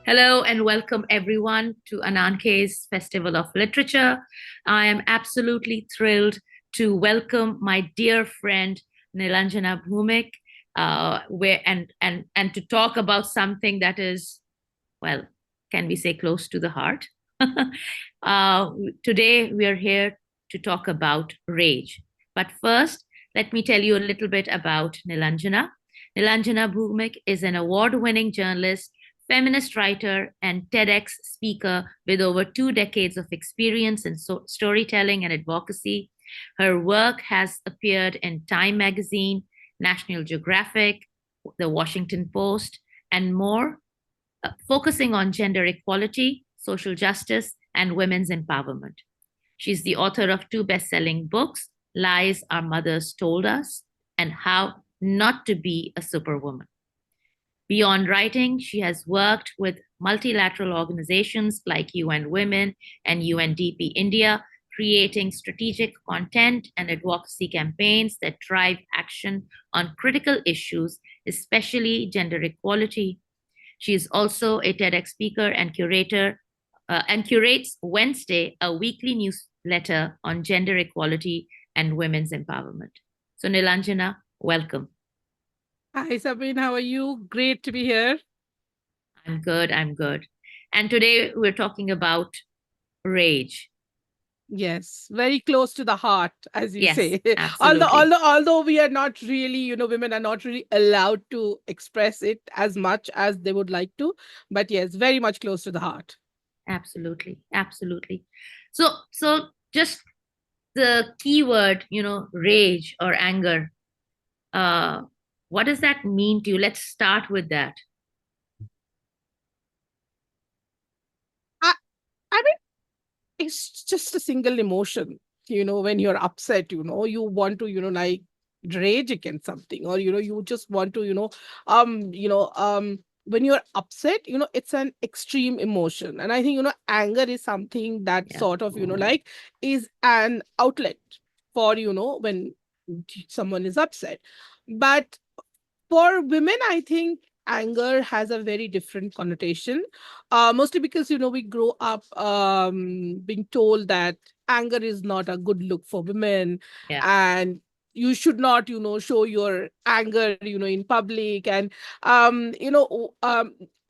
Hello and welcome everyone to Ananke's Festival of Literature. I am absolutely thrilled to welcome my dear friend Nilanjana Bhowmick, where and to talk about something that is, well, can we say close to the heart? uh, Today we are here to talk about rage. But first, let me tell you a little bit about Nilanjana. Nilanjana Bhowmick is an award-winning journalist, feminist writer, and TEDx speaker with over 2 decades of experience in storytelling and advocacy. Her work has appeared in Time magazine, National Geographic, The Washington Post, and more, focusing on gender equality, social justice, and women's empowerment. She's the author of two best selling books, Lies Our Mothers Told Us and How Not to Be a Superwoman. Beyond writing, she has worked with multilateral organizations like UN Women and UNDP India, creating strategic content and advocacy campaigns that drive action on critical issues, especially gender equality. She is also a TEDx speaker and curator and curates Wednesday, a weekly newsletter on gender equality and women's empowerment. So, Nilanjana, welcome. Hi, Sabin. How are you? Great to be here. I'm good. I'm good. And today we're talking about rage. Yes, very close to the heart, as you Yes, say. Although, absolutely. although, although we are not really, women are not really allowed to express it as much as they would like to. But yes, very much close to the heart. Absolutely. Absolutely. So just the keyword, rage or anger. Uh, what does that mean to you? Let's start with that. I, I mean, it's just a single emotion. When you're upset, you want to, like rage against something, or you just want to, when you're upset, it's an extreme emotion. And I think, anger is something that Yeah. sort of, like is an outlet for, when someone is upset. But for women, I think anger has a very different connotation, mostly because we grow up being told that anger is not a good look for women, Yeah. and you should not show your anger in public. And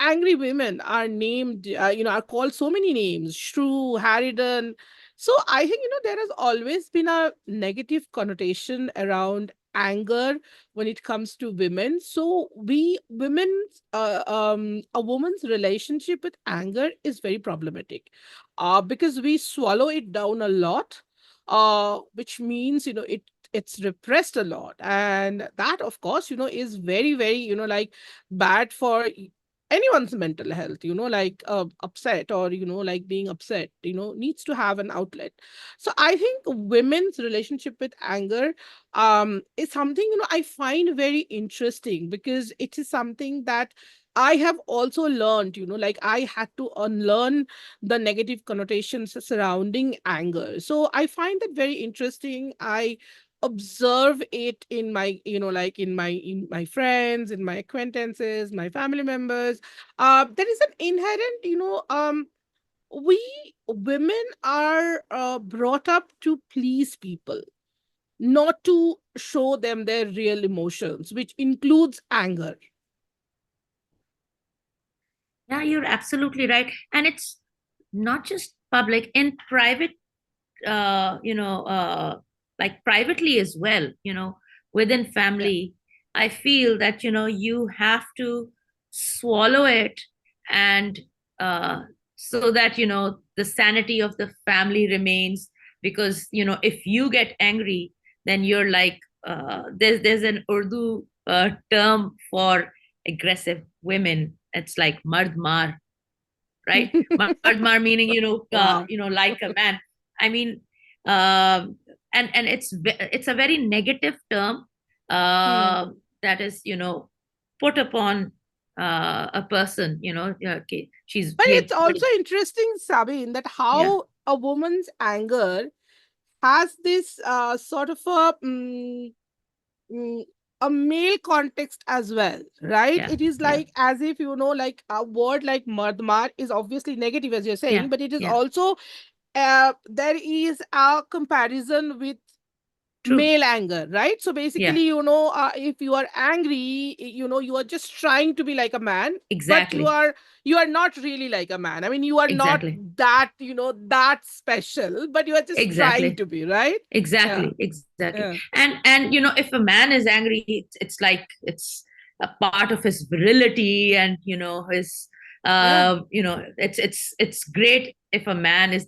angry women are named, are called so many names: shrew, harridan. So I think there has always been a negative connotation around anger when it comes to women. So we women, a woman's relationship with anger is very problematic, because we swallow it down a lot, which means it's repressed a lot, and that of course is very very like bad for anyone's mental health. Like upset, or like being upset needs to have an outlet. So I think women's relationship with anger is something I find very interesting, because it is something that I have also learned. Like I had to unlearn the negative connotations surrounding anger. So I find that very interesting. I observe it in my, like in my friends, in my acquaintances, my family members. There is an inherent, we women are brought up to please people, not to show them their real emotions, which includes anger. Yeah, you're absolutely right. And it's not just public, in private, like privately as well, within Yeah. family. I feel that, you have to swallow it and uh, so that, the sanity of the family remains. Because, if you get angry, then you're like, there's an Urdu term for aggressive women. It's like mard mar, right? Mardmar meaning, Wow. like a man. I mean, um, and it's a very negative term Hmm. that is, put upon a person. Okay, she's But behaved it's also very, interesting, Sabine, that yeah, how a woman's anger has this sort of a a male context as well, right? Yeah. It is Yeah. like as if, like a word like mardmar is obviously negative, as you're saying, Yeah. but it is Yeah. also, there is a comparison with True. male anger, right? So Yeah. basically, if you are angry, you are just trying to be like a man, but you Exactly. are you are not really like a man. I mean, you are not Exactly. that special, but you are just trying Exactly. to be, right? Yeah, Exactly. Exactly. yeah, And if a man is angry, it's like it's a part of his virility, and his yeah. it's great if a man is,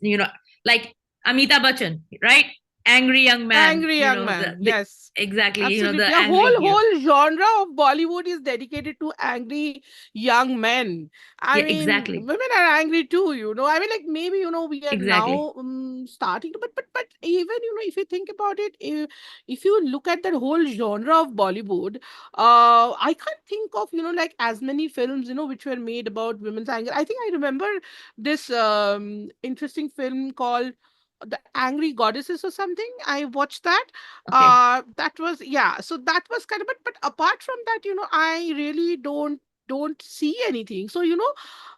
like Amitabh Bachchan, right? Angry young man, Angry young man, the yes. exactly, Absolutely. the A angry hero. whole genre of Bollywood is dedicated to angry young men. I Yeah, mean, exactly. women are angry too, I mean, like, maybe, we are Exactly. now starting to, but even, if you think about it, if you look at that whole genre of Bollywood, I can't think of, like, as many films, which were made about women's anger. I think I remember this interesting film called The Angry Goddesses or something. I watched that. Okay. That was, yeah, so that was kind of, but apart from that, I really don't see anything. So, Yeah.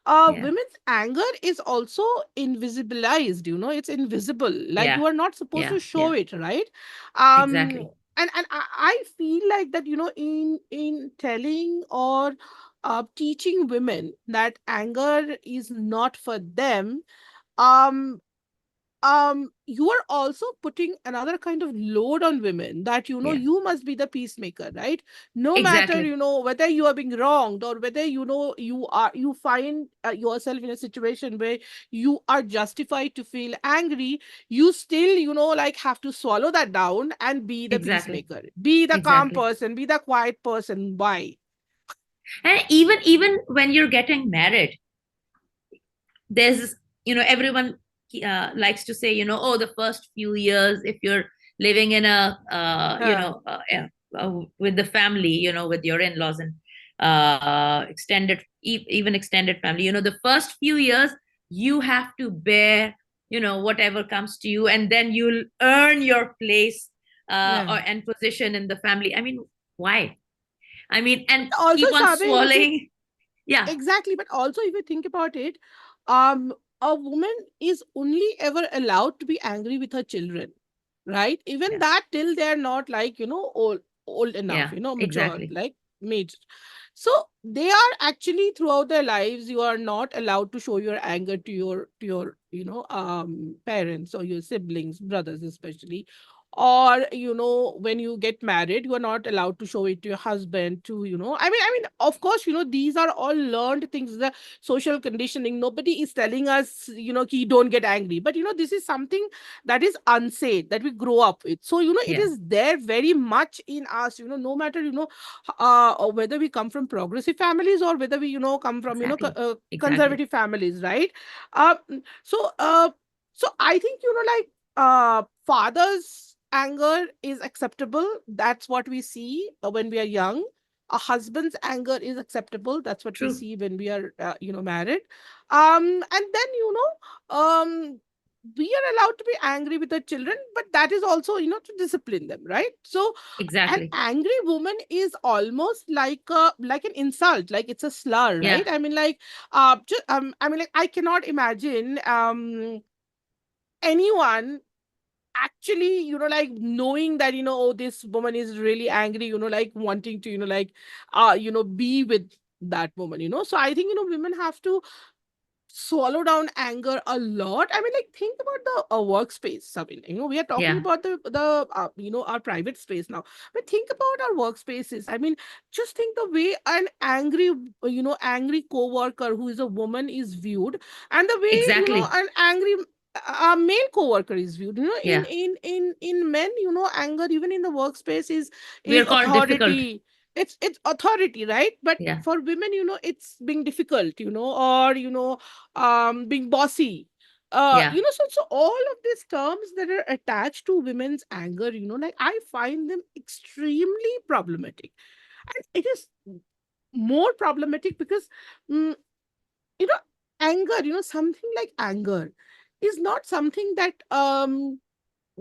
women's anger is also invisibilized, it's invisible, like Yeah. you are not supposed Yeah. to show Yeah. it, right? um Exactly. and I feel like that, in telling or teaching women that anger is not for them, um you are also putting another kind of load on women, that Yeah. you must be the peacemaker, right? No matter, Exactly. whether you are being wronged, or whether, you find yourself in a situation where you are justified to feel angry, you still, like, have to swallow that down and be the Exactly. peacemaker, be the calm Exactly. person, be the quiet person. Why? And even when you're getting married, there's everyone likes to say, oh, the first few years, if you're living in a Yeah, with the family, with your in-laws and extended, even extended family, the first few years you have to bear whatever comes to you, and then you'll earn your place yeah. or and position in the family. I mean, why? I mean, and Also, keep on Sabin, if you swallowing. Yeah. exactly, but also if you think about it, um, a woman is only ever allowed to be angry with her children, right? Even Yeah. that, till they're not, like, old enough, Yeah. mature, Exactly. like, made. So they are actually, throughout their lives, you are not allowed to show your anger to your parents or your siblings, brothers especially. Or, when you get married, you are not allowed to show it to your husband, to, I mean, of course, these are all learned things, the social conditioning. Nobody is telling us, ki don't get angry, but, this is something that is unsaid, that we grow up with. So, it Yeah. is there very much in us, no matter, whether we come from progressive families, or whether we, come from, Exactly. Exactly. conservative families, right? uh, so I think, like, fathers anger is acceptable. That's what we see when we are young. A husband's anger is acceptable. That's what we True. see when we are, married. And then, we are allowed to be angry with our children, but that is also, to discipline them, right? So an Exactly. angry woman is almost like an insult, like it's a slur, right? Yeah. I mean, like, I mean, like, I cannot imagine anyone actually, like, knowing that, oh, this woman is really angry, like, wanting to, like, be with that woman, so I think, women have to swallow down anger a lot. I mean, like, think about the workspace, Sabin. We are talking Yeah. about the our private space now, but think about our workspaces. I mean, just think the way an angry coworker who is a woman is viewed, and the way, Exactly. an angry male coworker is viewed. In Yeah. men, anger, even in the workspace, We is are called difficult. authority. It's authority, right? But Yeah. for women, it's being difficult, or, being bossy. Yeah. So all of these terms that are attached to women's anger, like, I find them extremely problematic. And it is more problematic because, mm, you know anger, something like anger is not something that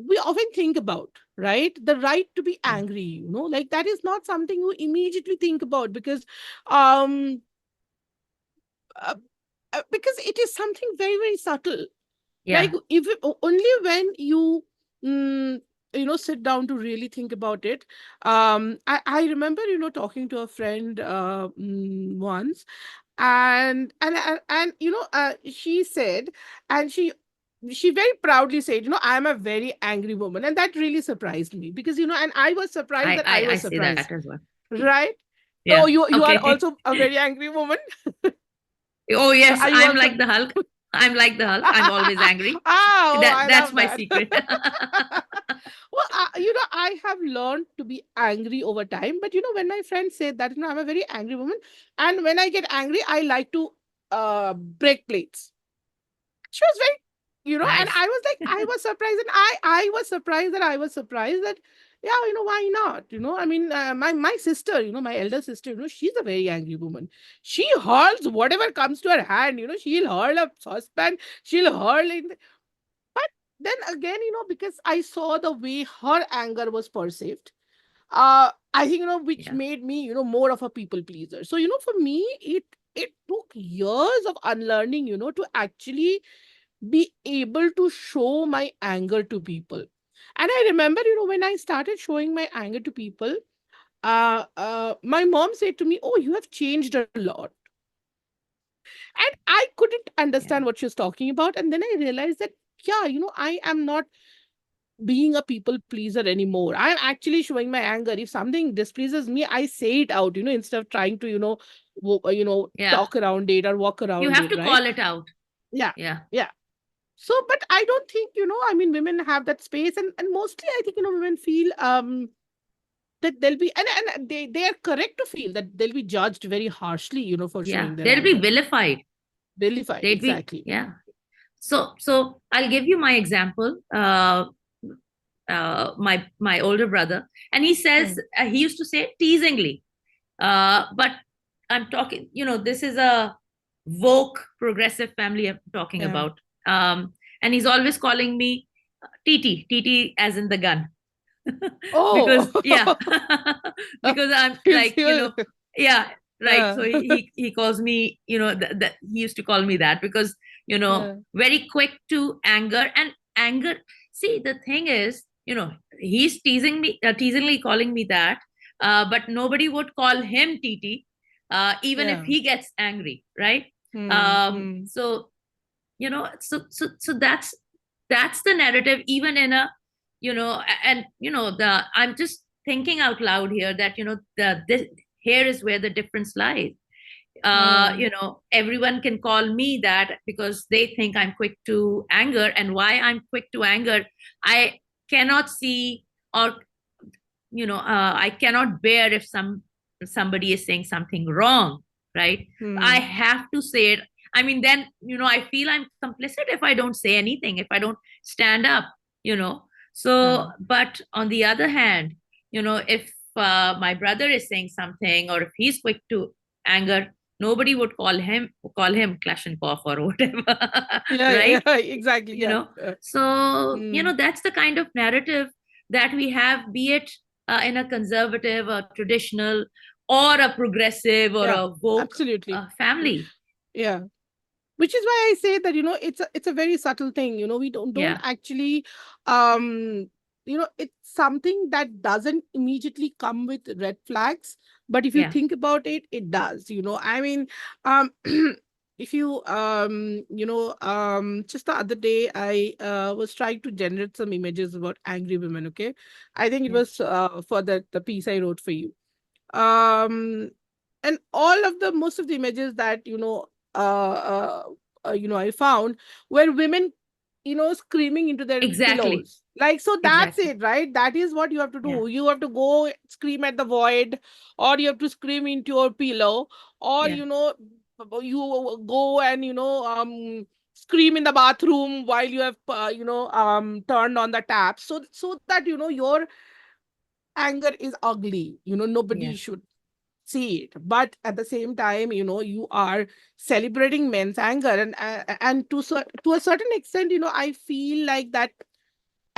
we often think about, right? The right to be Yeah. angry, like that is not something you immediately think about, um uh, because it is something very, very subtle. Like, Yeah. if only when you mm, sit down to really think about it. I remember talking to a friend once, and she said, and she very proudly said, I'm a very angry woman, and that really surprised me, because and I was surprised that I I was say that surprised, as well. right? Oh, Yeah. you are Okay. also a very angry woman. Oh yes, Are you I'm also? like the Hulk. I'm like the Hulk. I'm always angry. Oh, I That's love my that. secret. Well, I have learned to be angry over time. But when my friend said that, I'm a very angry woman, and when I get angry, I like to break plates. She was very, and Nice. I was like, I was surprised, and I was surprised that yeah, why not? I mean, my sister, my elder sister, she's a very angry woman. She hurls whatever comes to her hand. She'll hurl a saucepan, she'll hurl in. But then again, because I saw the way her anger was perceived, I think, which Yeah. made me, more of a people pleaser. So, for me, it took years of unlearning, to actually be able to show my anger to people. And I remember, when I started showing my anger to people, my mom said to me, "Oh, you have changed a lot." And I couldn't Yeah. understand what she was talking about. And then I realized that, yeah, I am not being a people pleaser anymore. I'm actually showing my anger. If something displeases me, I say it out, instead of trying to, Yeah. talk around it or walk You around have it, to right? call it out. Yeah. Yeah. Yeah. So, but I don't think, I mean, women have that space, and mostly I think, women feel that they'll be, and they are correct to feel that they'll be judged very harshly, for Yeah. showing their They'll be anger. vilified. Vilified, They'd be, exactly. yeah. So I'll give you my example. My older brother, and he says, Hmm. he used to say teasingly, but I'm talking, this is a woke progressive family I'm talking Yeah. about. And he's always calling me TT as in the gun. Because, yeah, Oh, because I'm he's, like, he was, yeah, right. So uh, he calls me, he used to call me that because, very quick to anger. And anger, see, the thing is, he's teasing me, teasingly calling me that, but nobody would call him TT, even if yeah. he gets angry, right? Hmm. Hmm. So, so that's the narrative, even in a, and the I'm just thinking out loud here that, here is where the difference lies. Hmm. Everyone can call me that because they think I'm quick to anger. And why I'm quick to anger, I cannot see, or I cannot bear if somebody is saying something wrong, right? I Hmm. have to say it. I mean, then, I feel I'm complicit if I don't say anything, if I don't stand up, you know Yeah. so, but on the other hand, if my brother is saying something, or if he's quick to anger, nobody would call him Klashenkov or whatever. Yeah, yeah, Right? yeah, exactly. you Yeah. know so, Hmm. that's the kind of narrative that we have, be it in a conservative or traditional, or a progressive, or Yeah, a woke absolutely. family. Yeah. Which is why I say that, it's a very subtle thing. We don't Yeah. actually, um it's something that doesn't immediately come with red flags, but if you Yeah. think about it, it does. I mean, um if you just the other day, I was trying to generate some images about angry women. Okay, I think it Yeah. was for the piece I wrote for you. um and all of the most of the images that I found were women, screaming into their Exactly. pillows. Like, so that's Exactly. it, right? That is what you have to Yeah. do. You have to go scream at the void, or you have to scream into your pillow, or Yeah. you go and scream in the bathroom while you have turned on the tap, so that your anger is ugly. Nobody Yeah. should see it, but at the same time, you are celebrating men's anger, and to a certain extent, I feel like that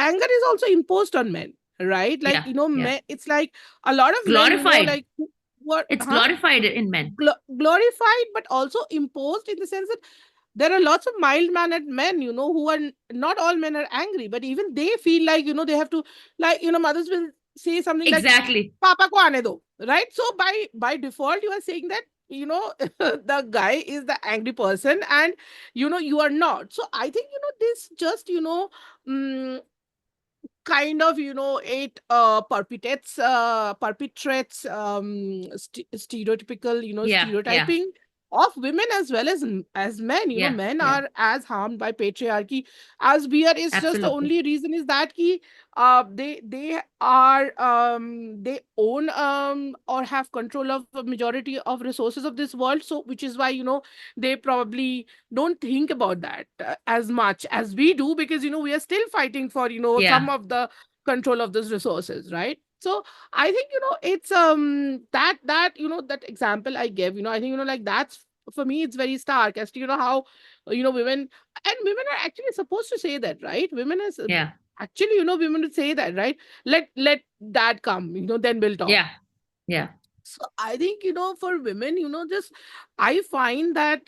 anger is also imposed on men, right? Like, Yeah, yeah. men, it's like a lot of men, Glorified. like what, It's glorified in men. glorified, but also imposed, in the sense that there are lots of mild mannered men, who are not all men are angry, but even they feel like, they have to, like, mothers will say something like, Exactly. Papa ko aane do, right? So by default, you are saying that, the guy is the angry person, and, you are not. So I think, this just, mm, kind of, it perpetrates stereotypical, Yeah, yeah, stereotyping of women as well as men. yeah, Men yeah. are as harmed by patriarchy as we are. It's just the Absolutely. only reason is that they are, they own, or have control of a majority of resources of this world, so which is why, they probably don't think about that as much as we do, because, we are still fighting for, some Yeah, of the control of those resources, right? So I think, it's that that example I gave, I think, like, that's, for me, it's very stark as to, how, women, and women are actually supposed to say that, right? Women is, yeah, actually, women would say that, right? Let that come, then we'll talk. yeah, yeah, So I think, for women, just, I find that,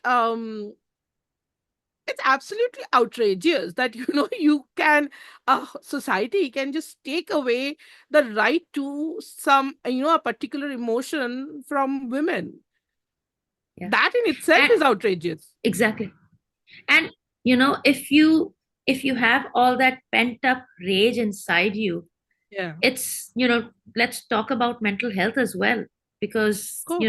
it's absolutely outrageous that, you can, society can just take away the right to some, a particular emotion from women. yeah. That in itself And is outrageous. exactly. And if you have all that pent up rage inside you, Yeah, of it's, let's talk about mental health as well, because, course.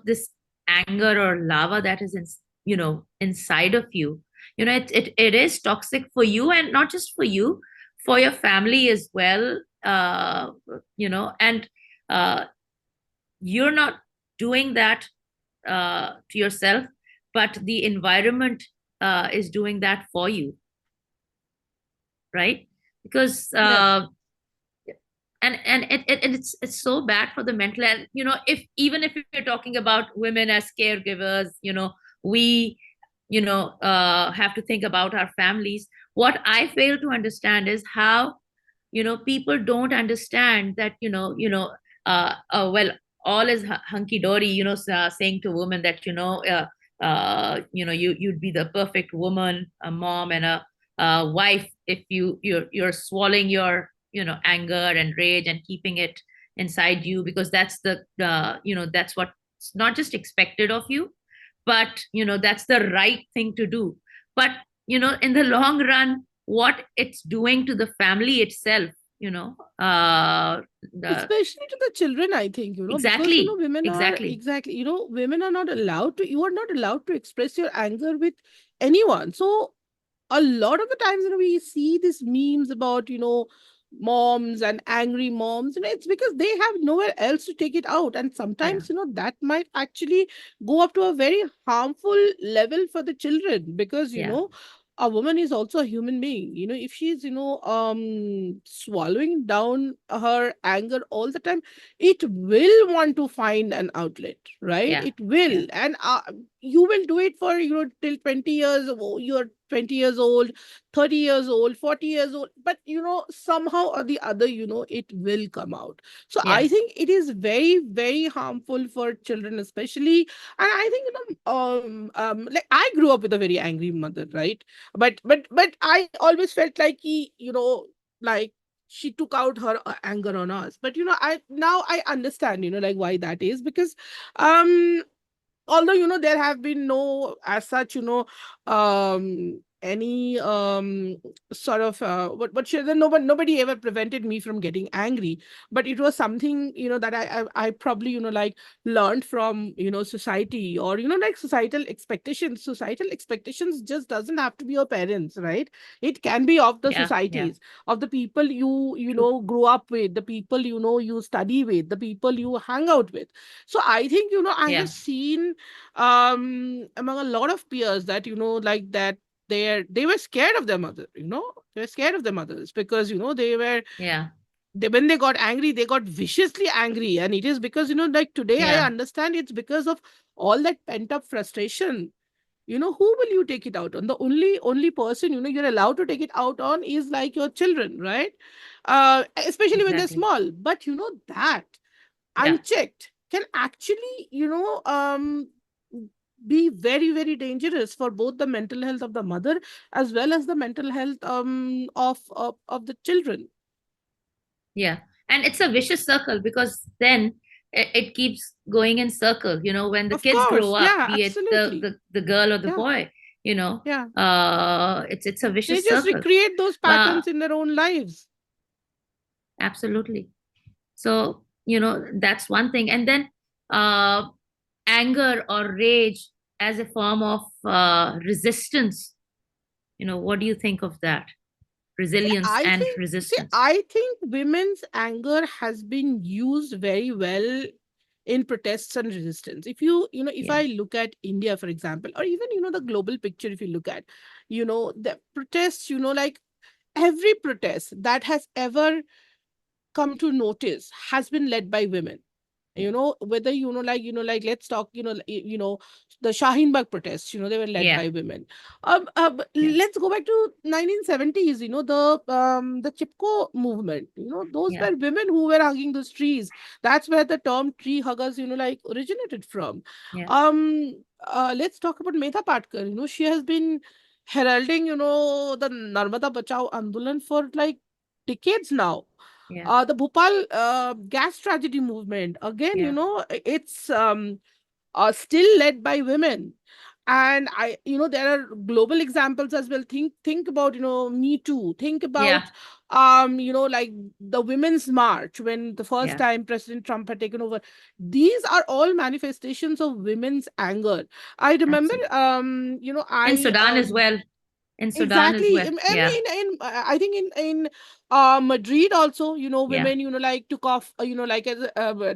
this anger or lava that is inside of you, it is toxic for you, and not just for you, for your family as well. And uh you're not doing that to yourself, but the environment is doing that for you, right? Because Yeah, it's so bad for the mental health. If even if you're talking about women as caregivers, we have to think about our families. What I fail to understand is how people don't understand that well, all is hunky dory, saying to women that you'd be the perfect woman, a mom, and a wife if you're swallowing your anger and rage and keeping it inside you, because that's that's what's not just expected of you, but that's the right thing to do. But in the long run, what it's doing to the family itself, the especially to the children, I think, because, exactly, women are, exactly. exactly, women are not allowed to, you are not allowed to express your anger with anyone. So a lot of the times, we see these memes about, moms and angry moms, it's because they have nowhere else to take it out, and Yeah, sometimes, that might actually go up to a very harmful level for the children, because, yeah, a woman is also a human being. If she's, swallowing down her anger all the time, it will want to find an outlet, right? yeah, It will. yeah, And you will do it for, till 20 years. You're 20 years old, 30 years old, 40 years old, but, somehow or the other, it will come out. So yeah, I think it is very, very harmful for children, especially. And I think, like, I grew up with a very angry mother, right? But I always felt like like, she took out her anger on us. But, I understand, like, why that is, because, um although, there have been no, as such, any, sort of, what should, nobody ever prevented me from getting angry. But it was something, that I probably, like, learned from, society, or, like, societal expectations just doesn't have to be your parents, right? It can be of the yeah, yeah. societies, of the people True. grew up with, the people, you study with, the people you hang out with. So I think, I have Yeah, seen, among a lot of peers, that, like, that they were scared of their mother. They were scared of their mothers, because, yeah, when they got angry, they got viciously angry. And it is because, like, today I yeah, understand, it's because of all that pent up frustration who will you take it out on? The only person you're allowed to take it out on is like your children, right? Especially when they're Exactly. small. But that Yeah. unchecked can actually be very, very dangerous for both the mental health of the mother as well as the mental health of the children. Yeah. And it's a vicious circle, because then it keeps going in circle, when the Of kids grow course, up, yeah, be it absolutely. the girl or the Yeah, boy, yeah. it's a They vicious just circle. recreate those But patterns in their own lives. absolutely. So, that's one thing. And then uh anger or rage as a form of resistance. What do you think of that? Resilience and resistance. I think women's anger has been used very well in protests and resistance. If Yeah. I look at India, for example, or even, the global picture, if you look at, the protests, like every protest that has ever come to notice has been led by women. Yeah. Whether let's talk, the Shaheen Bagh protests, they were led Yeah. by women. Yeah. Let's go back to 1970s, the Chipko movement, those Yeah. were women who were hugging those trees. That's where the term tree huggers, originated from. Yeah. Let's talk about Metha Patkar. She has been heralding, the Narmada Bachao Andolan for like decades now. Yeah. The Bhopal gas tragedy movement, again, Yeah. it's still led by women. And there are global examples as well. Think about, Me Too. Think Yeah. about, like the Women's March when the first Yeah. time President Trump had taken over. These are all manifestations of women's anger. I remember, Absolutely. In I Sudan as well. In Sudan as Exactly. well. I Yeah. mean, I think in Madrid also, Yeah. women, like took off, like as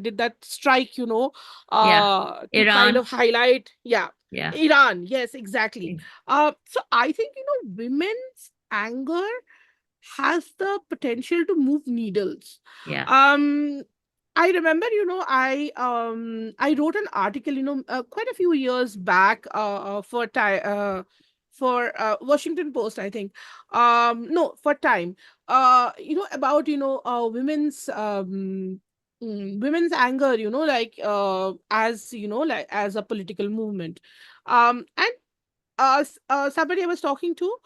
did that strike, Yeah. to kind Iran. of highlight, yeah, Yeah. Iran. Yes, exactly. Ex- So I think women's anger has the potential to move needles. Yeah. Um, I remember, I wrote an article, quite a few years back, for Washington Post, I think. No, for Time. About women's anger, as like as a political movement. And somebody I was talking to,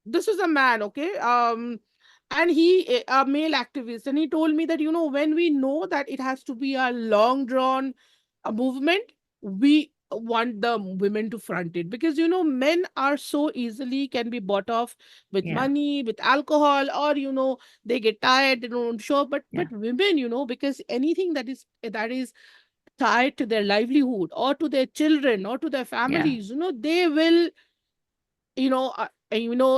this was a man, okay, and a male activist, and he told me that when we know that it has to be a long drawn movement, we want the women to front it, because men are so easily can be bought off with Yeah. money, with alcohol, or they get tired, they don't show up. But Yeah. women, because anything that is tied to their livelihood or to their children or to their Yeah. families, they will,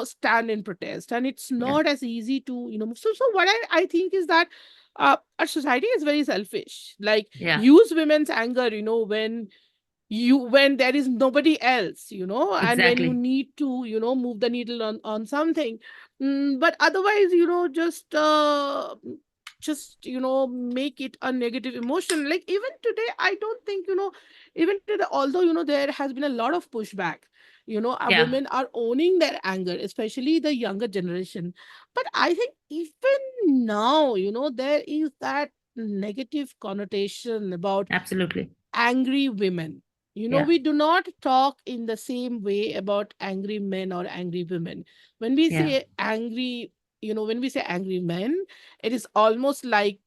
stand in protest. And it's Yeah. not as easy to, so what I think is that our society is very selfish. Like, Yeah. use women's anger, when there is nobody else, and when you Exactly. need to, move the needle on something. But otherwise, just make it a negative emotion. Like, even today, I don't think, even today, although there has been a lot of pushback, our Yeah. women are owning their anger, especially the younger generation. But I think even now, there is that negative connotation about Absolutely. angry women. Yeah. We do not talk in the same way about angry men or angry women. When we Yeah. say angry, when we say angry men, it is almost like,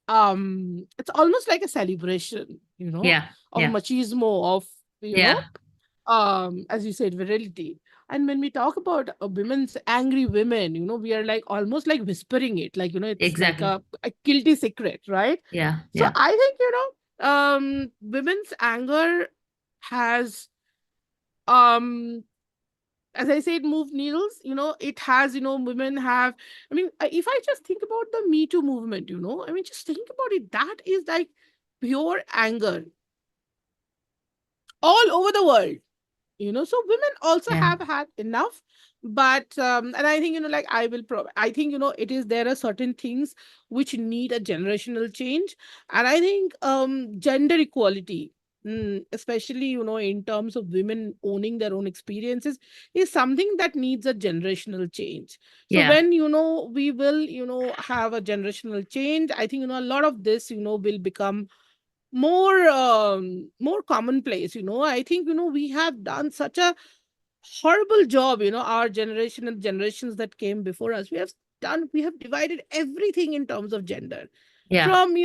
it's almost like a celebration, Yeah. of Yeah. machismo, of, Yeah. as you said, virility. And when we talk about women's angry women, we are like almost like whispering it, like, it's like Exactly. a guilty secret, right? Yeah. So Yeah. I think, women's anger has, um as I said, moved needles. It has, women have. I mean, if I just think about the Me Too movement, I mean, just think about it. That is like pure anger all over the world. So women also Yeah. have had enough. But and I think, like, I think, it is, there are certain things which need a generational change. And I think, gender equality, especially, in terms of women owning their own experiences, is something that needs a generational change. So Yeah. when, we will, have a generational change, I think, a lot of this, will become more commonplace. I think, we have done such a horrible job, our generation and generations that came before us. We have divided everything in terms of gender, Yeah. from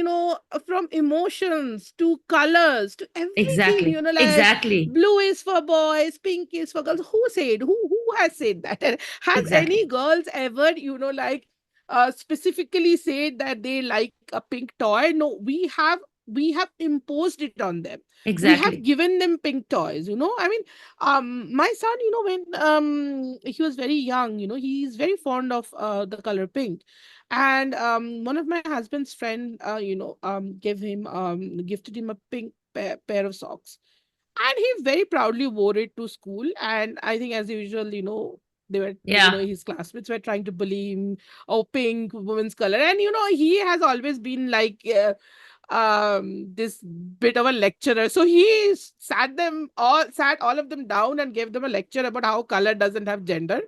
from emotions to colors to everything, Exactly. like Exactly. blue is for boys, pink is for girls. Who has said that? And has any Exactly. girls ever, like, specifically said that they like a pink toy? No, we have imposed it on them. We have Exactly. given them pink toys. I mean, my son, when he was very young, he's very fond of the color pink. And one of my husband's friend, gifted him a pink pair of socks, and he very proudly wore it to school. And I think, as usual, they were, Yeah. his classmates were trying to bully him. Oh, pink, women's color. And he has always been like, this bit of a lecturer. So he sat all of them down and gave them a lecture about how color doesn't have gender.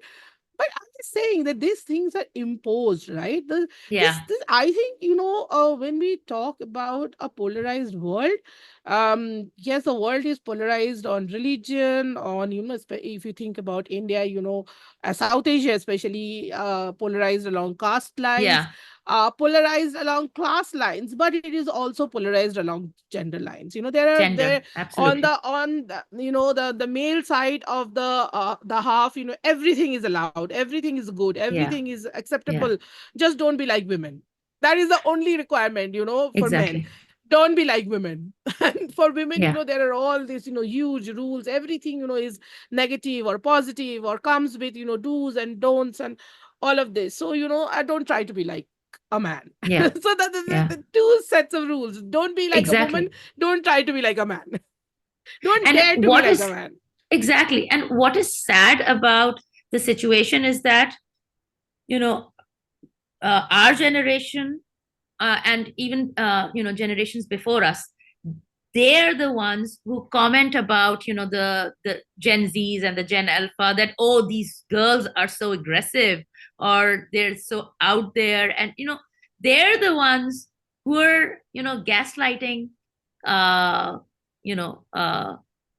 But I'm just saying that these things are imposed, right? Yeah. I think, when we talk about a polarized world, yes, the world is polarized on religion, on, if you think about India, South Asia especially, polarized along caste lines, Yeah. polarized along class lines, but it is also polarized along gender lines. There are there Gender. Absolutely. on the, the male side of the half, everything is allowed, everything is good, everything Yeah. is acceptable. Yeah. Just don't be like women. That is the only requirement, for men. Exactly. Don't be like women. And for women, Yeah. there are all these, huge rules. Everything, is negative or positive, or comes with, do's and don'ts and all of this. So, I don't try to be like a man. So Yeah. that Yeah. the two sets of rules. Don't be like a woman. Exactly. Don't try to be like a man. Don't And dare to be what like a is man. exactly, and what is sad about the situation is that, you know, our generation, and even generations before us, they're the ones who comment about, the Gen Z's and the Gen Alpha, that, oh, these girls are so aggressive, or they're so out there, and they're the ones who are, gaslighting, uh you know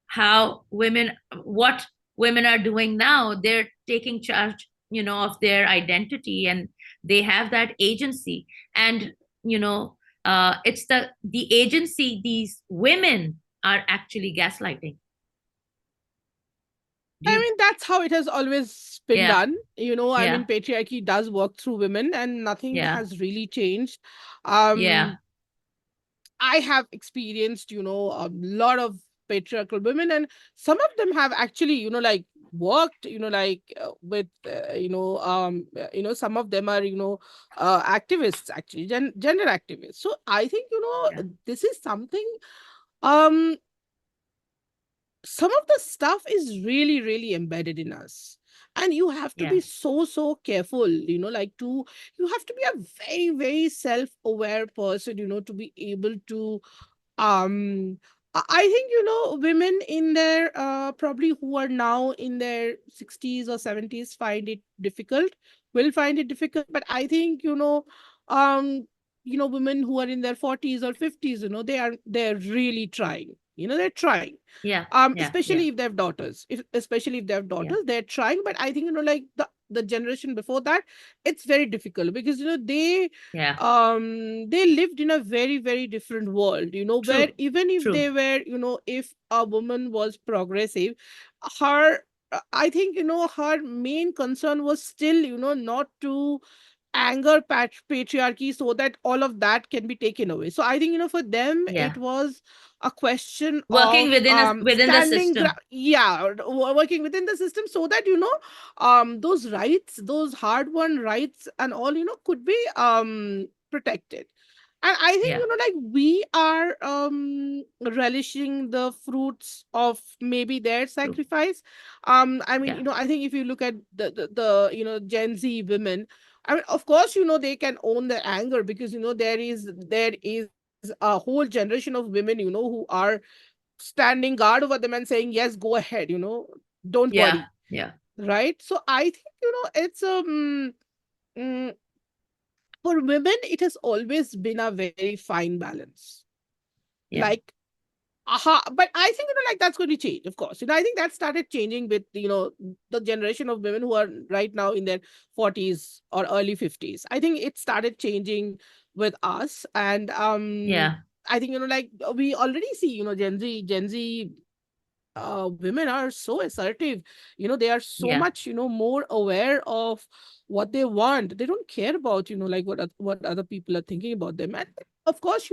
how women, what women are doing now. They're taking charge, of their identity, and they have that agency. And you know it's the agency these women are actually gaslighting. Do I you? mean, that's how it has always been Yeah. done. I Yeah. mean, patriarchy does work through women, and nothing Yeah. has really changed. Yeah. Um, I have experienced, a lot of patriarchal women, and some of them have actually, like, worked, like, with, some of them are, activists, actually, gender activists. So I think, Yeah. this is something. Um, some of the stuff is really, really embedded in us. And you have to Yeah. be so, so careful, like, you have to be a very, very self-aware person, to be able to, um I think, women in their, probably, who are now in their 60s or 70s, will find it difficult. But I think, um women who are in their 40s or 50s, they're really trying. They're trying. Yeah. Yeah. Yeah. Especially if they have daughters. If Especially if they have Yeah. daughters, they're trying. But I think, like, the generation before that, it's very difficult, because, Yeah. they lived in a very, very different world, where, True. even if True. they were, if a woman was progressive, her I think, her main concern was still, not to anger patriarchy, so that all of that can be taken away. So I think, for them, Yeah. it was a question Working of, within the system. yeah, working within the system, so that, those rights, those hard won rights and all, could be protected. And I think, Yeah. like, we are relishing the fruits of maybe their True. sacrifice. I mean, Yeah. I think, if you look at the Gen Z women, I mean, of course, they can own their anger, because, there is a whole generation of women, who are standing guard over them and saying, yes, go ahead, don't Yeah. worry. Yeah. Right. So I think, it's mm, for women, it has always been a very fine balance. Yeah. Like, but I think, like that's going to change, of course. I think that started changing with, the generation of women who are right now in their 40s or early 50s. I think it started changing with us. And Yeah. I think, like we already see, Gen Z women are so assertive. They are so Yeah. much, more aware of what they want. They don't care about, like what other people are thinking about them. And of course,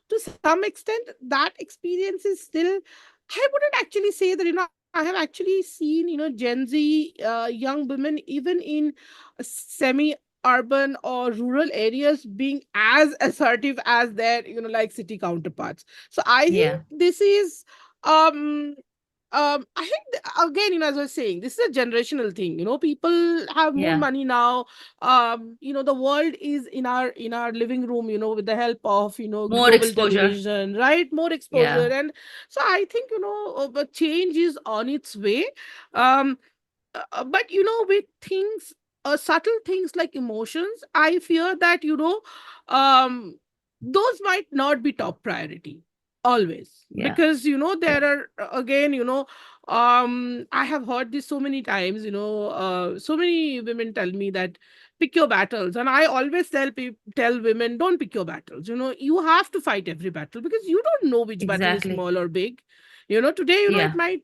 to some extent, that experience is still, I wouldn't actually say that, I have actually seen, Gen Z young women, even in semi urban or rural areas, being as assertive as their, like city counterparts. So I think Yeah. this is um I think again, as I was saying, this is a generational thing. People have more Yeah. money now. The world is in our living room. With the help of More global exposure. television, right? More exposure, Yeah. and so I think the change is on its way. Um, but with things, subtle things like emotions, I fear that um those might not be top priority always, Yeah. because Yeah. there are again, I have heard this so many times. So many women tell me that pick your battles, and I always tell women, don't pick your battles. You have to fight every battle, because you don't know which battle is Exactly. small or big. Today, it Yeah. might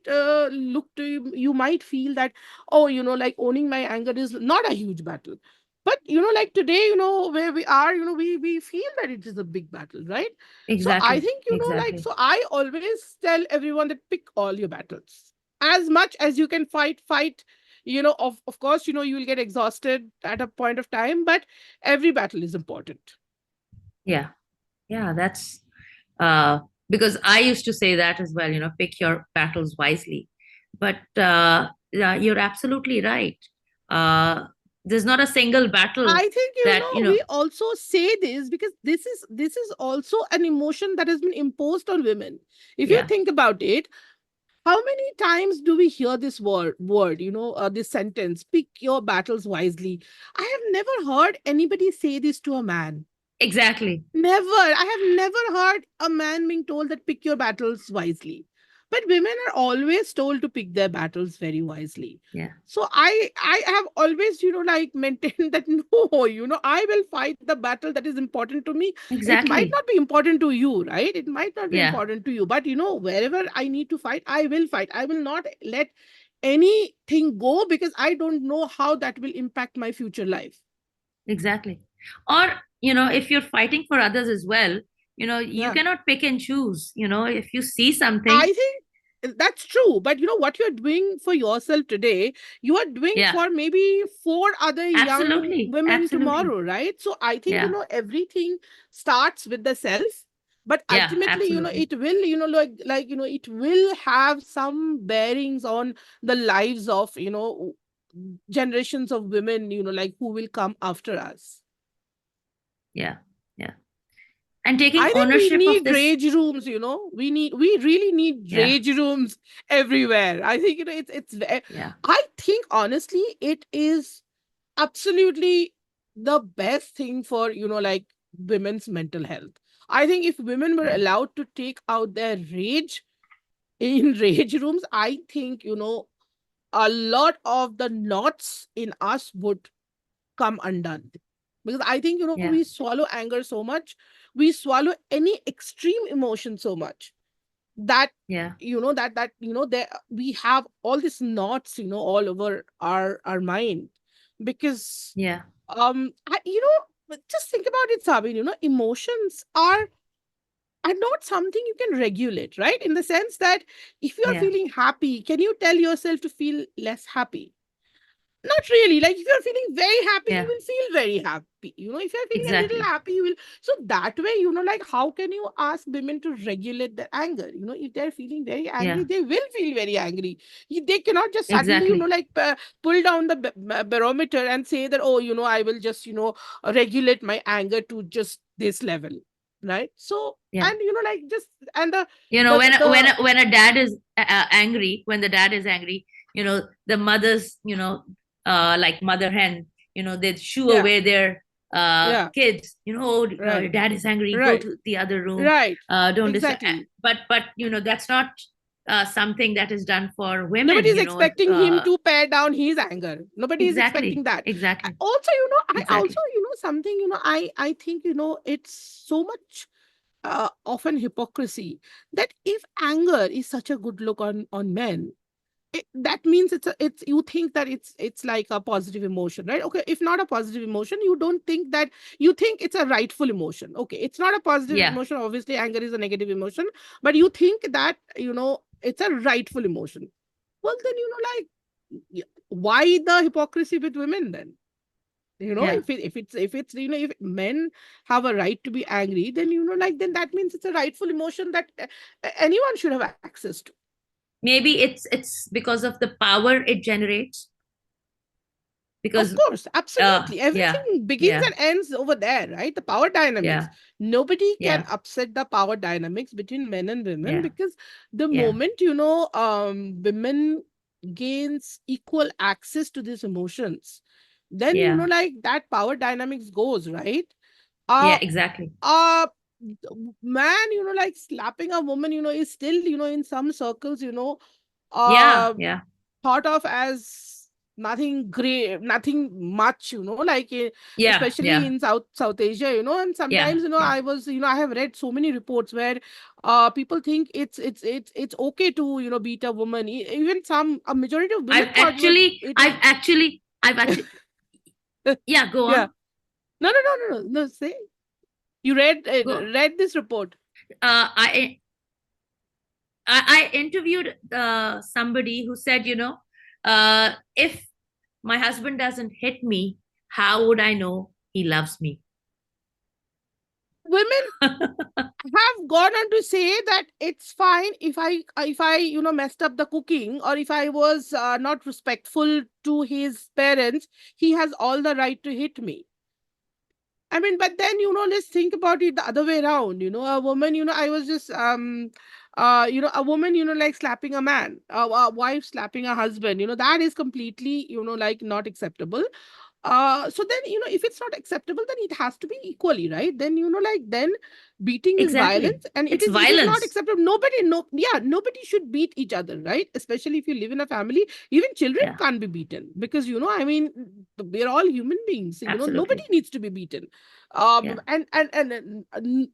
look to you, you might feel that, oh, like owning my anger is not a huge battle. But like today, where we are, we feel that it is a big battle, right? So I Exactly. think, like, Exactly. so I always tell everyone that pick all your battles. As much as you can fight. Of course, you will get exhausted at a point of time, but every battle is important. Yeah. Yeah. That's uh because I used to say that as well, pick your battles wisely. But yeah, you're absolutely right. Uh there's not a single battle I think, that, we also say this because this is also an emotion that has been imposed on women. If you yeah, think about it, how many times do we hear this word, this sentence, pick your battles wisely? I have never heard anybody say this to a man. exactly. Never. I have never heard a man being told that pick your battles wisely. But women are always told to pick their battles very wisely. Yeah, So I have always, like maintained that no, I will fight the battle that is important to me. It might exactly. not be important to you, right? It might not be Yeah, important to you. But wherever I need to fight, I will fight. I will not let anything go, because I don't know how that will impact my future life. exactly. Or, if you're fighting for others as well, you Yeah. cannot pick and choose. If you see something, I think that's true. But what you're doing for yourself today, you are doing yeah, for maybe four other young absolutely. women Absolutely. tomorrow, right? So I think, Yeah, everything starts with the self. But yeah, ultimately, absolutely. it will, it will have some bearings on the lives of, generations of women, like who will come after us. Yeah, yeah. And taking I think we ownership of need this, rage rooms, we really need yeah, rage rooms everywhere. I think, yeah, I think honestly, it is absolutely the best thing for, like women's mental health. I think if women were yeah, allowed to take out their rage in rage rooms, I think, a lot of the knots in us would come undone. Because I think, yeah, we swallow anger so much, we swallow any extreme emotion so much, that yeah, there we have all these knots, all over our mind. Because yeah, just think about it, Sabin. Emotions are not something you can regulate, right? In the sense that if you are yeah, feeling happy, can you tell yourself to feel less happy? Not really. Like, if you're feeling very happy, you yeah, will feel very happy. If you're feeling a little exactly. happy, you will. So that way, like, how can you ask women to regulate their anger? If they're feeling very angry, Yeah, they will feel very angry. They cannot just suddenly, exactly. like, pull down the barometer and say that, oh, I will just, regulate my anger to just this level. right? So, Yeah. and like, just, and You know, when a dad is angry, when the dad is angry, the mothers, like mother hen, they shoo yeah, away their yeah, kids. Oh, your right, dad is angry, go right, to the other room. right, Don't disturb. exactly. But that's not something that is done for Nobody women. is expecting him to pare down his anger. Nobody is expecting Exactly, that. exactly, Also, I also, exactly. something, I think, it's so much often hypocrisy, that if anger is such a good look on men, that means it's you think that it's like a positive emotion, right? Okay, if not a positive emotion, you don't think that, you think it's a rightful emotion. Okay, it's not a positive Yeah, emotion, obviously anger is a negative emotion, but you think that, it's a rightful emotion. Well, then, like, why the hypocrisy with women then? yeah. If it's if men have a right to be angry, then, like, then that means it's a rightful emotion that anyone should have access to. Maybe it's because of the power it generates. Of Because course, absolutely. yeah, Everything begins yeah, and ends over there, right? The power dynamics. yeah, Nobody can yeah, upset the power dynamics between men and women, yeah, because the yeah, moment, women gains equal access to these emotions, then, yeah, like, that power dynamics goes, right? Uh yeah, exactly. uh Man, like, slapping a woman, is still, in some circles, Yeah, uh yeah, thought of as nothing great, nothing much, like, yeah, especially yeah, in South Asia, and yeah, sometimes, yeah. I have read so many reports where people think it's okay to, beat a woman. Even a majority of women thought it was. I've actually, yeah, go Yeah. on. No, no, no, no, no, no, say, you Go. read this report. I I interviewed somebody who said, if my husband doesn't hit me, how would I know he loves me? Women have gone on to say that it's fine if I messed up the cooking, or if I was not respectful to his parents, he has all the right to hit me. I mean, but then, let's think about it the other way around. A woman, I was just a woman, like, slapping a man, a wife slapping a husband, that is completely, like, not acceptable. So then, if it's not acceptable, then it has to be equally, right? Then, like, then beating is Exactly. violence, and it It's is not violence. acceptable. Nobody should beat each other, right? Especially if you live in a family. Even children Yeah, can't be beaten, because, I mean, we're all human beings. Nobody absolutely. needs to be beaten. Yeah,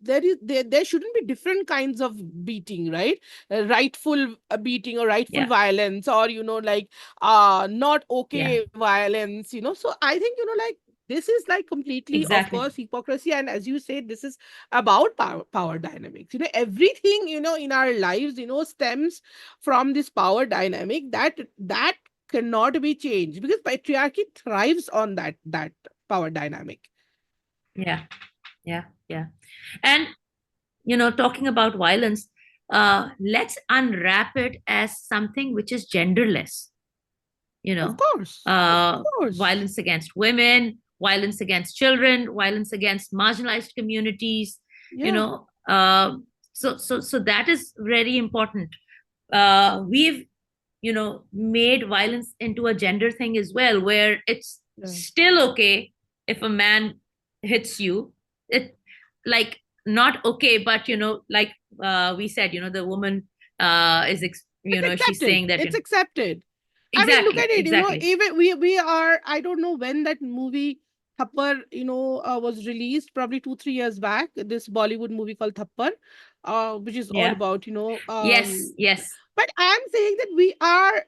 There shouldn't be different kinds of beating, right? Rightful beating, or rightful yeah, violence, or, like, not yeah, okay violence. So I think, like, this is, like, completely, of exactly. course, hypocrisy. And as you say, this is about power dynamics. Everything, in our lives, stems from this power dynamic, that cannot be changed, because patriarchy thrives on that power dynamic. Yeah, yeah, yeah. And, talking about violence, let's unwrap it as something which is genderless. you Of know course, of course. Violence against women, violence against children, violence against marginalized communities. you Yeah, know so that is very important. We've made violence into a gender thing as well, where it's yeah. still okay if a man hits you. It, like, not okay, but like, we said, the woman is It's she's accepted. saying that, It's accepted. I mean, look exactly, at it. exactly. Even we are. I don't know when that movie Thappar, was released. Probably 2 3 years back. This Bollywood movie called Thappar, which is all Yeah. about, Yes, yes, but I'm saying that we are.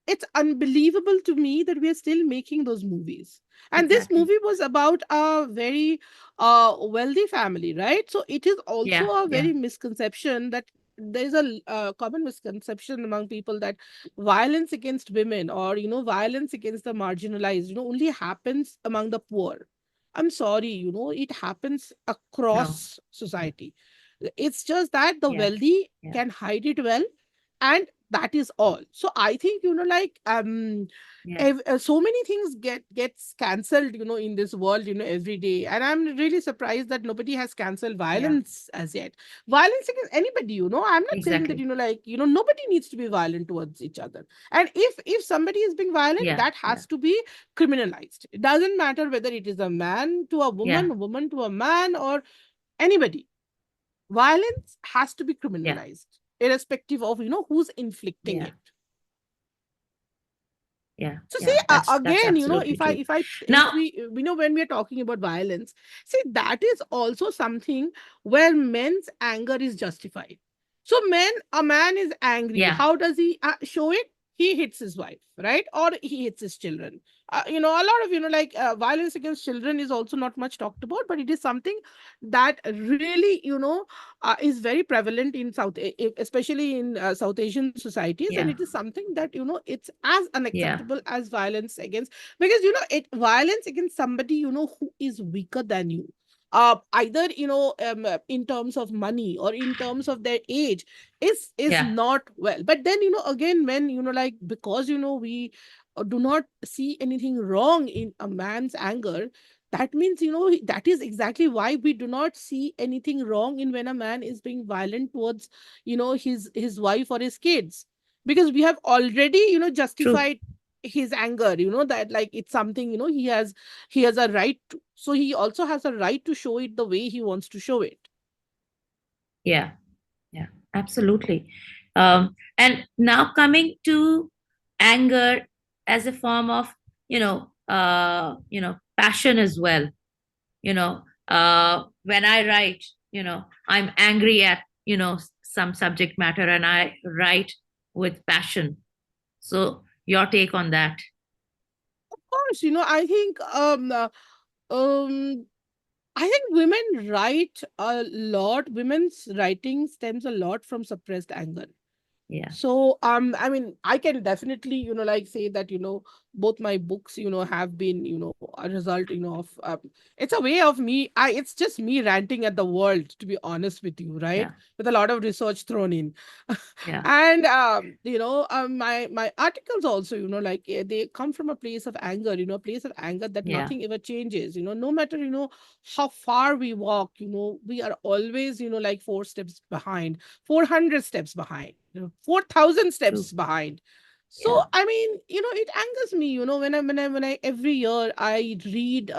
It's unbelievable to me that we are still making those movies. And this exactly. movie was about a very wealthy family, right? So it is also Yeah, a yeah, very misconception that there's a common misconception among people that violence against women, or, violence against the marginalized, only happens among the poor. I'm sorry, it happens no, across yeah, society. It's just that the yeah, wealthy yeah, can hide it well, and That is all. So I think, Yeah. so many things gets cancelled, in this world, every day. And I'm really surprised that nobody has cancelled Yeah. violence as yet. Violence against anybody, I'm not saying that, Exactly. nobody needs to be violent towards each other. And if somebody is being violent, Yeah. that Yeah. has to be criminalized. It doesn't matter whether it is a man to Yeah. a woman to a man, or anybody. Violence has to be Yeah. criminalized, irrespective of, who's inflicting Yeah. it. Yeah. So see, Yeah. That's again, absolutely true. if Now, we when we are talking about violence, see, that is also something where men's anger is justified. So a man is angry. yeah, How does he show it? He hits his wife, right? Or he hits his children. A lot of, violence against children is also not much talked about, but it is something that really, is very prevalent in especially in South Asian societies. And yeah, it is something that, it's as yeah, unacceptable as violence against, because, violence against somebody, who is weaker than you, either, in terms of money or in terms of their age, is yeah, not well. But then, again, when, because, we do not see anything wrong in a man's anger, that means, that is exactly why we do not see anything wrong in when a man is being violent towards, his wife or his kids, because we have already, true. justified his anger, that, like, it's something, he has a right to, so he also has a right to show it the way he wants to show it. Yeah, yeah, absolutely. And now coming to anger as a form of, passion as well. When I write, I'm angry at, some subject matter, and I write with passion. So your take on that? Of course, I think, um I think women write a lot. Women's writing stems a lot from suppressed anger. Yeah, So, I mean, I can definitely, like, say that, both my books, have been, a result, of, it's a way of me. It's just me ranting at the world, to be honest with you, right? yeah, With a lot of research thrown in. yeah, And, my articles also, they come from a place of anger, a place of anger that yeah, nothing ever changes, no matter, how far we walk, we are always, like, 4 steps behind, 400 steps behind, 4,000 true. steps behind. So, Yeah, I mean, it angers me, when I every year I read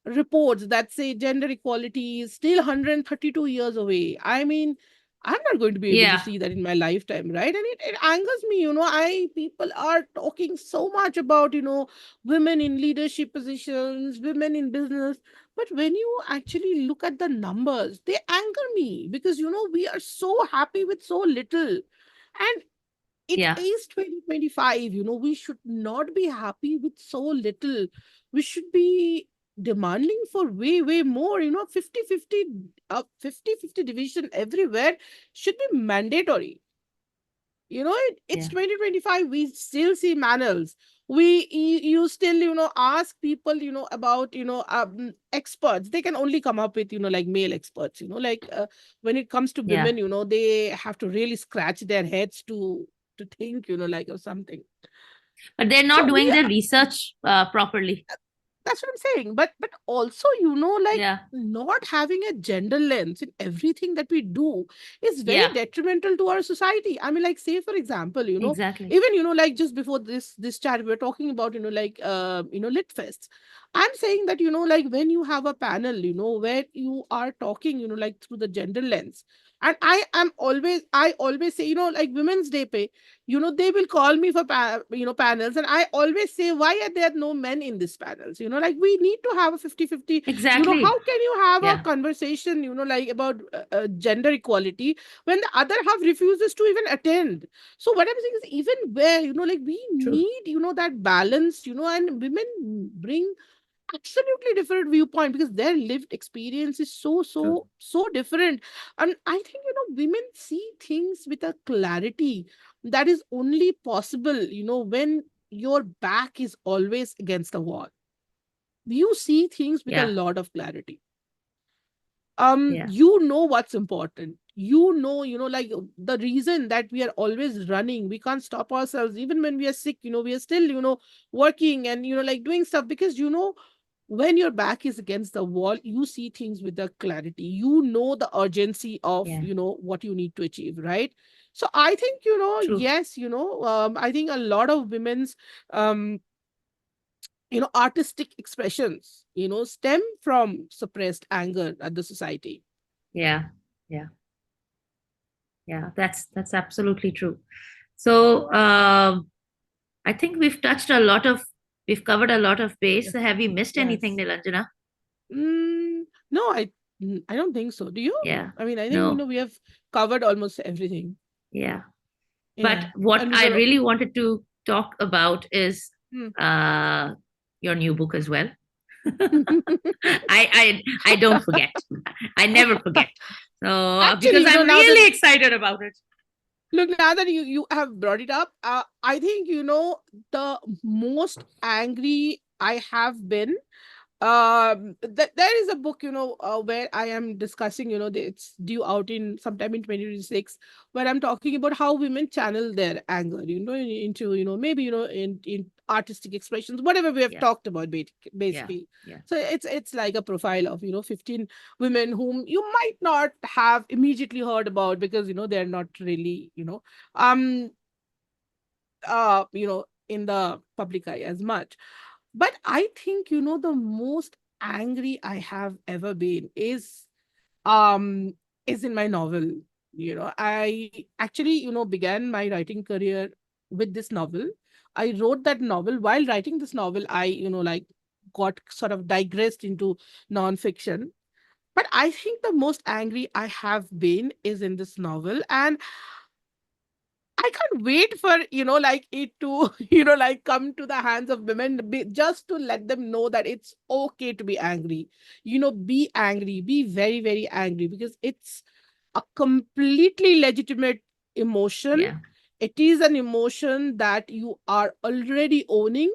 reports that say gender equality is still 132 years away. I mean, I'm not going to be able to yeah, see that in my lifetime, right? And it angers me, people are talking so much about, women in leadership positions, women in business. But when you actually look at the numbers, they anger me, because, we are so happy with so little. And it yeah, is 2025, we should not be happy with so little. We should be demanding for way, way more, 50-50, 50-50 division everywhere should be mandatory. It's yeah, 2025, we still see manuals. You still, ask people, about, experts. They can only come up with, like, male experts, like, when it comes to yeah. women, they have to really scratch their heads to think, like, of something. But they're not So doing the research properly. that's what I'm saying. But also, like, Yeah, not having a gender lens in everything that we do is very yeah, detrimental to our society. I mean, like, say for example, exactly. even, like, just before this chat, we are talking about, like, LitFest. I'm saying that, like, when you have a panel, where you are talking, like, through the gender lens. And I always say, like, Women's Day pay, they will call me for panels, and I always say, why are there no men in these panels? Like, we need to have a 50-50. Exactly. How can you have a Yeah, conversation, like, about gender equality when the other half refuses to even attend? So what I'm saying is, even where, like, we true, need, that balance, and women bring absolutely different viewpoint, because their lived experience is so, true. so, so different. And I think, women see things with a clarity that is only possible, when your back is always against the wall. You see things with a Yeah, lot of clarity. yeah, You know what's important. like the reason that we are always running, we can't stop ourselves even when we are sick, we are still, working and, like doing stuff, because, when your back is against the wall, you see things with the clarity, the urgency of, Yeah. what you need to achieve, right? So I think, True. yes, I think a lot of women's, um, artistic expressions, stem from suppressed anger at the society. Yeah. Yeah. Yeah. That's absolutely true. So I think we've covered a lot of base. Yeah. So have we missed anything, Yes. Nilanjana? No, I don't think so. Do you? Yeah. I mean, I think, No. we have covered almost everything. Yeah. But Yeah. what And we're I gonna really wanted to talk about is hmm. uh, your new book as well. I don't forget. I never forget. So Actually, because I'm now that really excited about it. look, now that you have brought it up, I think, the most angry I have been, there is a book, where I am discussing, it's due out in sometime in 2026, where I'm talking about how women channel their anger, into, maybe, in artistic expressions, whatever we have Yeah. talked about, Yeah. basically. Yeah. So it's like a profile of, 15 women whom you might not have immediately heard about, because, they're not really, um in the public eye as much. But I think, the most angry I have ever been um is in my novel. I actually, began my writing career with this novel. I wrote that novel. While writing this novel, I, like, got sort of digressed into nonfiction. But I think the most angry I have been is in this novel. And I can't wait for, like, it to, like, come to the hands of women, just to let them know that it's okay to be angry. Be angry, be very, very angry, because it's a completely legitimate emotion. Yeah. It is an emotion that you are already owning.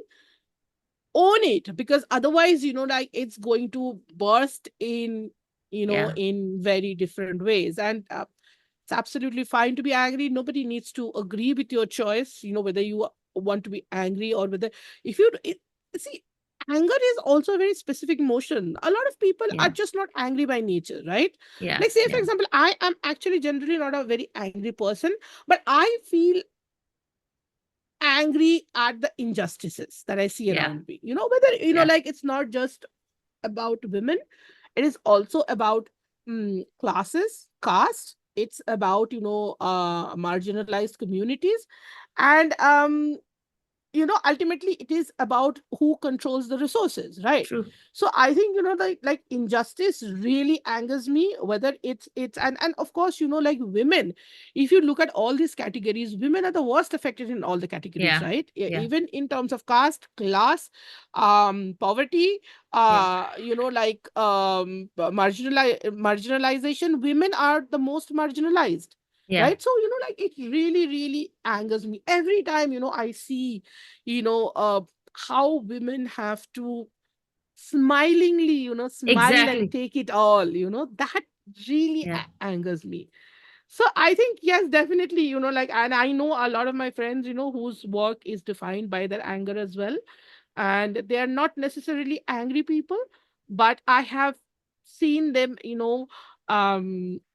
Own it, because otherwise, like, it's going to burst in, Yeah. in very different ways. And it's absolutely fine to be angry. Nobody needs to agree with your choice, whether you want to be angry, or whether, if you see, anger is also a very specific emotion. A lot of people are Yeah. just not angry by nature, right? Yeah. Like, say, for Yeah. example, I am actually generally not a very angry person, but I feel angry at the injustices that I see Yeah. around me. Whether, Yeah. like, it's not just about women, it is also about, classes, caste. It's about, marginalized communities. And ultimately it is about who controls the resources, right? True. So I think, like, injustice really angers me, whether it's and of course, like, women, if you look at all these categories, women are the worst affected in all the categories, Yeah. right? Yeah. Even in terms of caste, class, poverty, Yeah. like, marginalization, women are the most marginalized, Yeah. right? So, like, it really, really angers me every time, I see, you know uh how women have to smilingly, smile and Exactly. take it all, that really Yeah. angers me. So I think, yes, definitely, like, and I know a lot of my friends, whose work is defined by their anger as well, and they are not necessarily angry people, but I have seen them,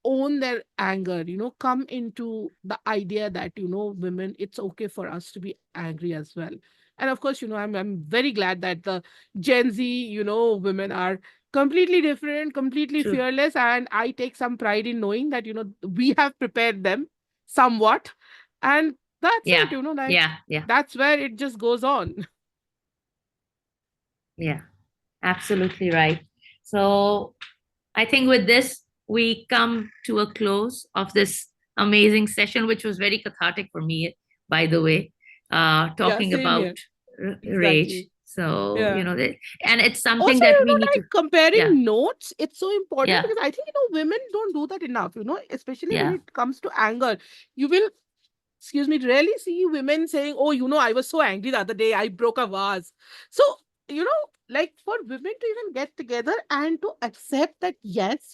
own their anger, come into the idea that, women, it's okay for us to be angry as well. And of course, I'm very glad that the Gen Z, women are completely different, completely True. fearless, and I take some pride in knowing that, we have prepared them somewhat. And that's Yeah. it, like, Yeah. Yeah. that's where it just goes on. Yeah. Absolutely right. So I think with this, we come to a close of this amazing session, which was very cathartic for me, by the way, Yeah, talking same about here. rage. Exactly. So, Yeah. and it's something Also, that we need to, like, yeah, comparing notes, it's so important, yeah, because I think, women don't do that enough, especially when yeah, it comes to anger. You will, excuse me, rarely see women saying, oh, I was so angry the other day, I broke a vase. So, like, for women to even get together and to accept that, yes,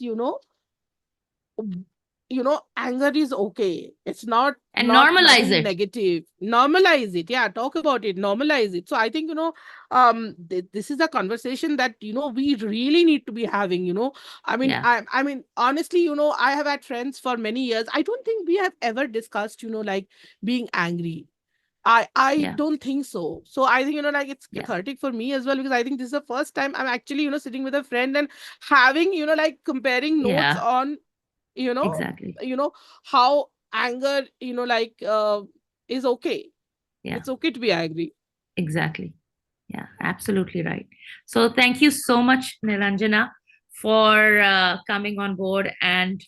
anger is okay. It's not And normalize nothing it. negative. Normalize it. Yeah, talk about it. Normalize it. So I think, this is a conversation that, we really need to be having, I mean, Yeah, I mean, honestly, I have had friends for many years. I don't think we have ever discussed, like being angry. I yeah, don't think so. So I think, like it's yeah, cathartic for me as well, because I think this is the first time I'm actually, sitting with a friend and having, like comparing notes yeah, on, you know exactly. you know how anger, is okay. Yeah, It's okay to be angry. exactly. Yeah, absolutely right. So thank you so much, Nilanjana, for coming on board and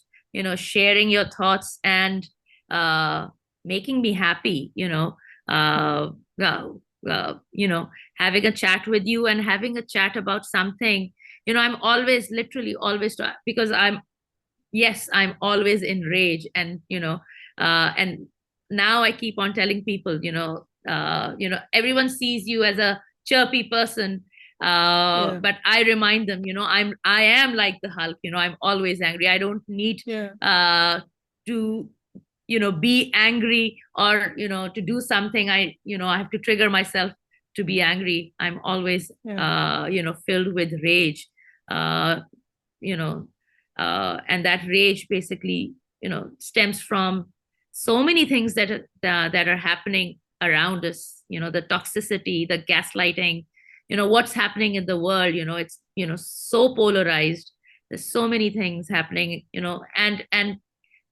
sharing your thoughts and uh, making me happy. Uh, uh, you know, having a chat with you and having a chat about something. I'm always, literally, always because I'm always in rage, and now I keep on telling people, everyone sees you as a chirpy person, Yeah, but I remind them, I am like the Hulk. I'm always angry. I don't need yeah, to be angry, or to do something. I have to trigger myself to be angry. I'm always yeah. filled with rage. uh you know and that rage basically stems from so many things that are happening around us. The toxicity, the gaslighting, what's happening in the world. It's so polarized. There's so many things happening, and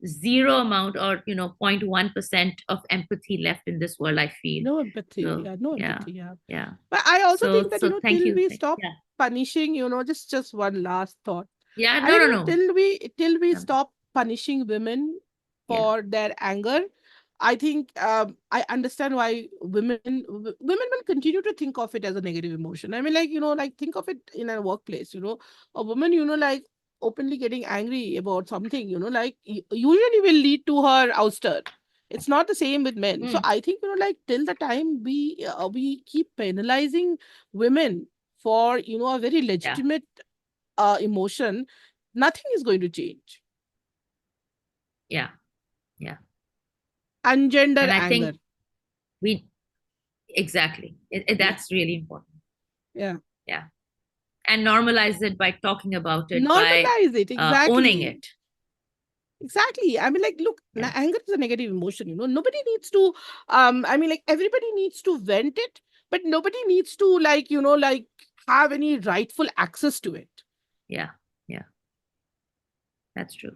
zero amount, or 0.1% of empathy left in this world, I feel. No empathy. So Yeah, no yeah, empathy. Yeah. yeah. But I also so think that, so thank till you. we stop Yeah, punishing, just one last thought. yeah, I no, think, no, no. till we Um, stop punishing women yeah, for their anger, I think, I understand why women will continue to think of it as a negative emotion. I mean, like, like think of it in a workplace. A woman, like openly getting angry about something, like usually will lead to her ouster. It's not the same with men. So mm, I think, like till the time we keep penalizing women for, a very yeah, legitimate emotion, nothing is going to change. yeah, yeah. Ungender And I anger. think we exactly Yeah. that's really important. Yeah. Yeah, and normalize it by talking about it, by Normalize it. owning Exactly. it. Exactly. I mean, like, look, Yeah, anger is a negative emotion. Nobody needs to, I mean, like, everybody needs to vent it, but nobody needs to, like, have any rightful access to it. yeah, yeah. That's true.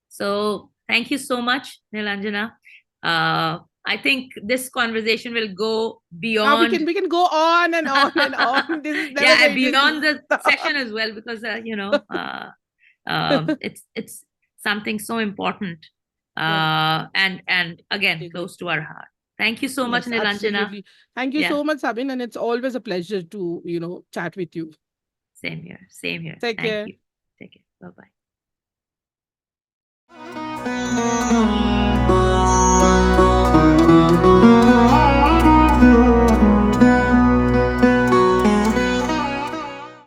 So thank you so much, Nilanjana. I think this conversation will go We beyond. can go on and on and on. This is never Yeah, going to beyond the stop. session as well, because it's something so important, Yeah, and I again, agree. close to our heart. Thank you so much, Yes, Nilanjana. absolutely. Thank you Yeah, so much, Sabin, and it's always a pleasure to, chat with you. same here, same here. Take Thank care. you. Take care. Bye bye.